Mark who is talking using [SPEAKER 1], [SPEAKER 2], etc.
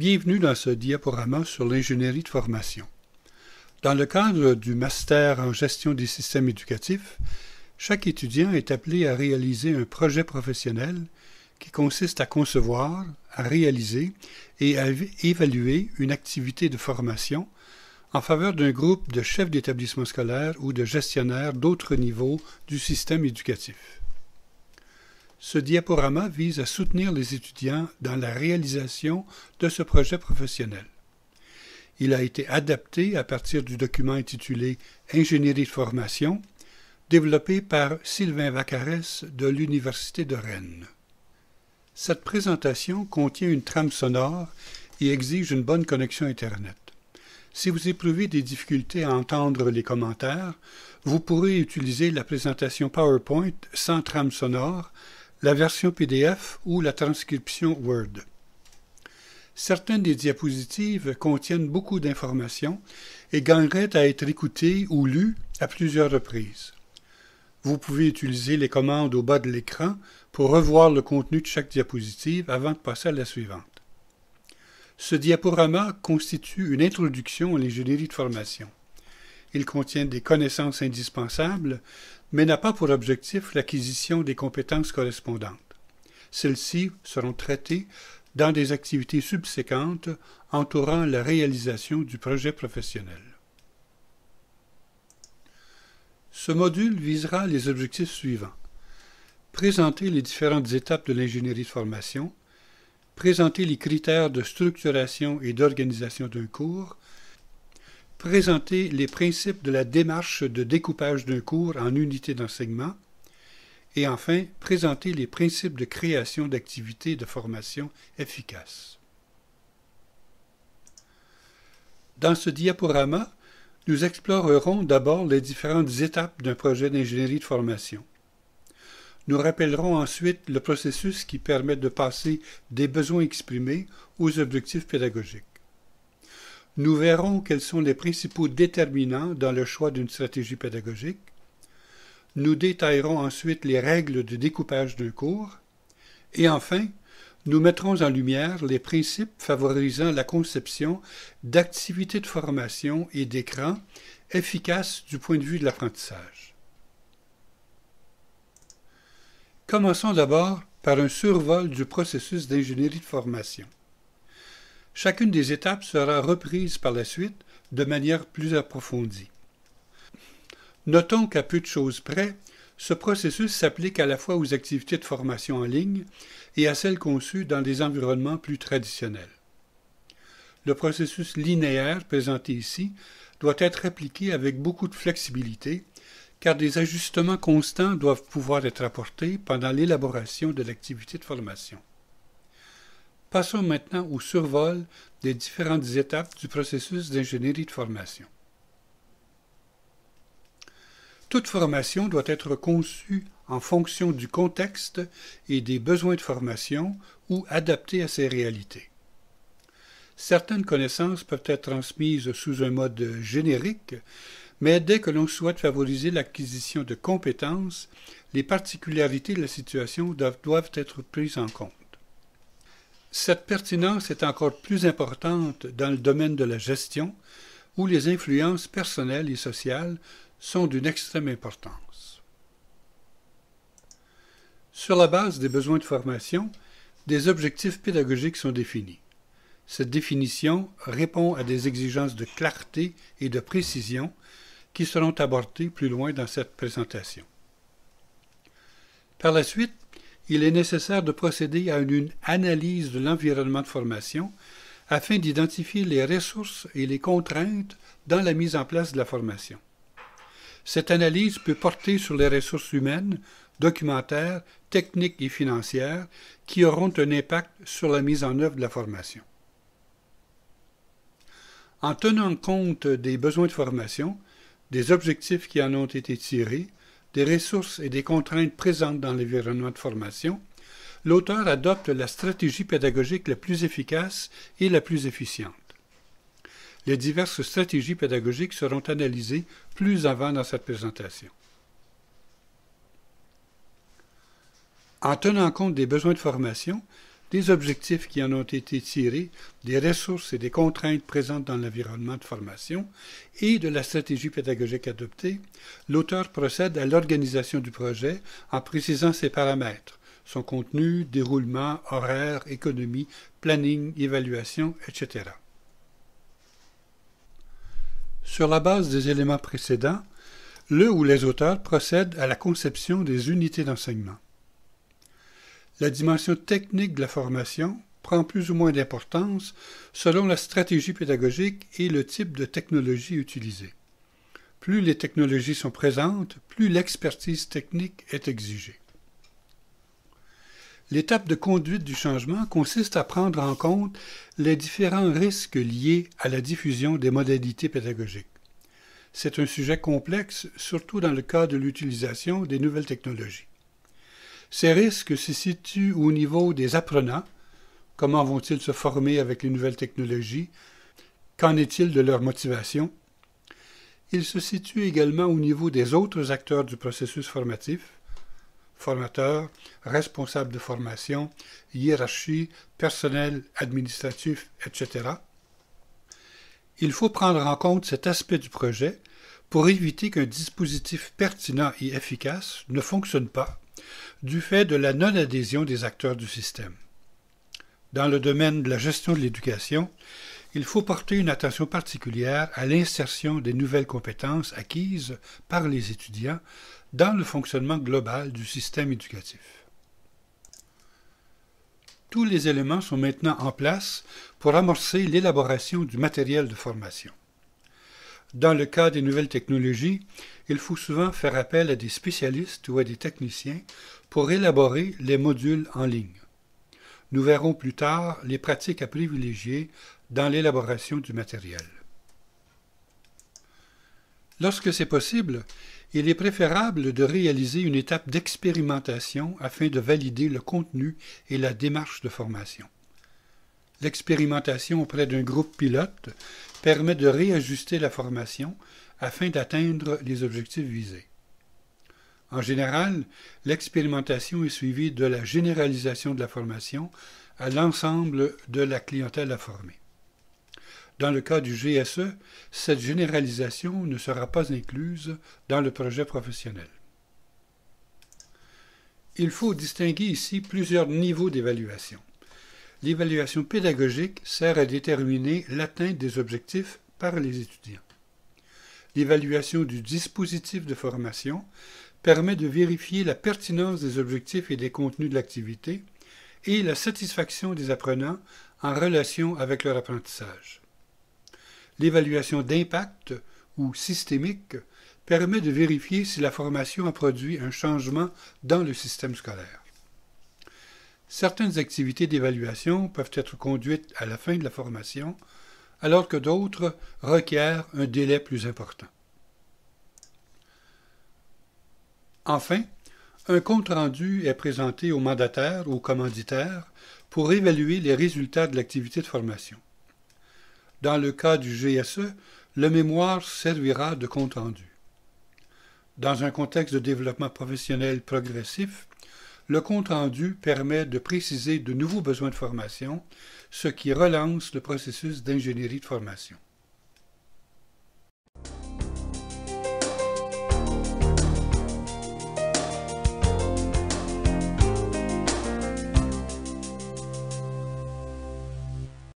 [SPEAKER 1] Bienvenue dans ce diaporama sur l'ingénierie de formation. Dans le cadre du Master en gestion des systèmes éducatifs, chaque étudiant est appelé à réaliser un projet professionnel qui consiste à concevoir, à réaliser et à évaluer une activité de formation en faveur d'un groupe de chefs d'établissement scolaire ou de gestionnaires d'autres niveaux du système éducatif. Ce diaporama vise à soutenir les étudiants dans la réalisation de ce projet professionnel. Il a été adapté à partir du document intitulé « Ingénierie de formation » développé par Sylvain Vaccarès de l'Université de Rennes. Cette présentation contient une trame sonore et exige une bonne connexion Internet. Si vous éprouvez des difficultés à entendre les commentaires, vous pourrez utiliser la présentation PowerPoint sans trame sonore, la version PDF ou la transcription Word. Certaines des diapositives contiennent beaucoup d'informations et gagneraient à être écoutées ou lues à plusieurs reprises. Vous pouvez utiliser les commandes au bas de l'écran pour revoir le contenu de chaque diapositive avant de passer à la suivante. Ce diaporama constitue une introduction à l'ingénierie de formation. Il contient des connaissances indispensables, mais n'a pas pour objectif l'acquisition des compétences correspondantes. Celles-ci seront traitées dans des activités subséquentes entourant la réalisation du projet professionnel. Ce module visera les objectifs suivants. Présenter les différentes étapes de l'ingénierie de formation, présenter les critères de structuration et d'organisation d'un cours, présenter les principes de la démarche de découpage d'un cours en unités d'enseignement et enfin présenter les principes de création d'activités de formation efficaces. Dans ce diaporama, nous explorerons d'abord les différentes étapes d'un projet d'ingénierie de formation. Nous rappellerons ensuite le processus qui permet de passer des besoins exprimés aux objectifs pédagogiques. Nous verrons quels sont les principaux déterminants dans le choix d'une stratégie pédagogique. Nous détaillerons ensuite les règles de découpage d'un cours. Et enfin, nous mettrons en lumière les principes favorisant la conception d'activités de formation et d'écran efficaces du point de vue de l'apprentissage. Commençons d'abord par un survol du processus d'ingénierie de formation. Chacune des étapes sera reprise par la suite de manière plus approfondie. Notons qu'à peu de choses près, ce processus s'applique à la fois aux activités de formation en ligne et à celles conçues dans des environnements plus traditionnels. Le processus linéaire présenté ici doit être appliqué avec beaucoup de flexibilité, car des ajustements constants doivent pouvoir être apportés pendant l'élaboration de l'activité de formation. Passons maintenant au survol des différentes étapes du processus d'ingénierie de formation. Toute formation doit être conçue en fonction du contexte et des besoins de formation ou adaptée à ces réalités. Certaines connaissances peuvent être transmises sous un mode générique, mais dès que l'on souhaite favoriser l'acquisition de compétences, les particularités de la situation doivent être prises en compte. Cette pertinence est encore plus importante dans le domaine de la gestion, où les influences personnelles et sociales sont d'une extrême importance. Sur la base des besoins de formation, des objectifs pédagogiques sont définis. Cette définition répond à des exigences de clarté et de précision qui seront abordées plus loin dans cette présentation. Par la suite, il est nécessaire de procéder à une analyse de l'environnement de formation afin d'identifier les ressources et les contraintes dans la mise en place de la formation. Cette analyse peut porter sur les ressources humaines, documentaires, techniques et financières qui auront un impact sur la mise en œuvre de la formation. En tenant compte des besoins de formation, des objectifs qui en ont été tirés, des ressources et des contraintes présentes dans l'environnement de formation, l'auteur adopte la stratégie pédagogique la plus efficace et la plus efficiente. Les diverses stratégies pédagogiques seront analysées plus avant dans cette présentation. En tenant compte des besoins de formation, des objectifs qui en ont été tirés, des ressources et des contraintes présentes dans l'environnement de formation et de la stratégie pédagogique adoptée, l'auteur procède à l'organisation du projet en précisant ses paramètres, son contenu, déroulement, horaire, économie, planning, évaluation, etc. Sur la base des éléments précédents, le ou les auteurs procèdent à la conception des unités d'enseignement. La dimension technique de la formation prend plus ou moins d'importance selon la stratégie pédagogique et le type de technologie utilisée. Plus les technologies sont présentes, plus l'expertise technique est exigée. L'étape de conduite du changement consiste à prendre en compte les différents risques liés à la diffusion des modalités pédagogiques. C'est un sujet complexe, surtout dans le cas de l'utilisation des nouvelles technologies. Ces risques se situent au niveau des apprenants. Comment vont-ils se former avec les nouvelles technologies? Qu'en est-il de leur motivation? Ils se situent également au niveau des autres acteurs du processus formatif, formateurs, responsables de formation, hiérarchie, personnel administratif, etc. Il faut prendre en compte cet aspect du projet pour éviter qu'un dispositif pertinent et efficace ne fonctionne pas du fait de la non-adhésion des acteurs du système. Dans le domaine de la gestion de l'éducation, il faut porter une attention particulière à l'insertion des nouvelles compétences acquises par les étudiants dans le fonctionnement global du système éducatif. Tous les éléments sont maintenant en place pour amorcer l'élaboration du matériel de formation. Dans le cas des nouvelles technologies, il faut souvent faire appel à des spécialistes ou à des techniciens pour élaborer les modules en ligne. Nous verrons plus tard les pratiques à privilégier dans l'élaboration du matériel. Lorsque c'est possible, il est préférable de réaliser une étape d'expérimentation afin de valider le contenu et la démarche de formation. L'expérimentation auprès d'un groupe pilote permet de réajuster la formation afin d'atteindre les objectifs visés. En général, l'expérimentation est suivie de la généralisation de la formation à l'ensemble de la clientèle à former. Dans le cas du GSE, cette généralisation ne sera pas incluse dans le projet professionnel. Il faut distinguer ici plusieurs niveaux d'évaluation. L'évaluation pédagogique sert à déterminer l'atteinte des objectifs par les étudiants. L'évaluation du dispositif de formation permet de vérifier la pertinence des objectifs et des contenus de l'activité et la satisfaction des apprenants en relation avec leur apprentissage. L'évaluation d'impact ou systémique permet de vérifier si la formation a produit un changement dans le système scolaire. Certaines activités d'évaluation peuvent être conduites à la fin de la formation, alors que d'autres requièrent un délai plus important. Enfin, un compte-rendu est présenté au mandataire ou au commanditaire pour évaluer les résultats de l'activité de formation. Dans le cas du GSE, le mémoire servira de compte-rendu. Dans un contexte de développement professionnel progressif, le compte-rendu permet de préciser de nouveaux besoins de formation, ce qui relance le processus d'ingénierie de formation.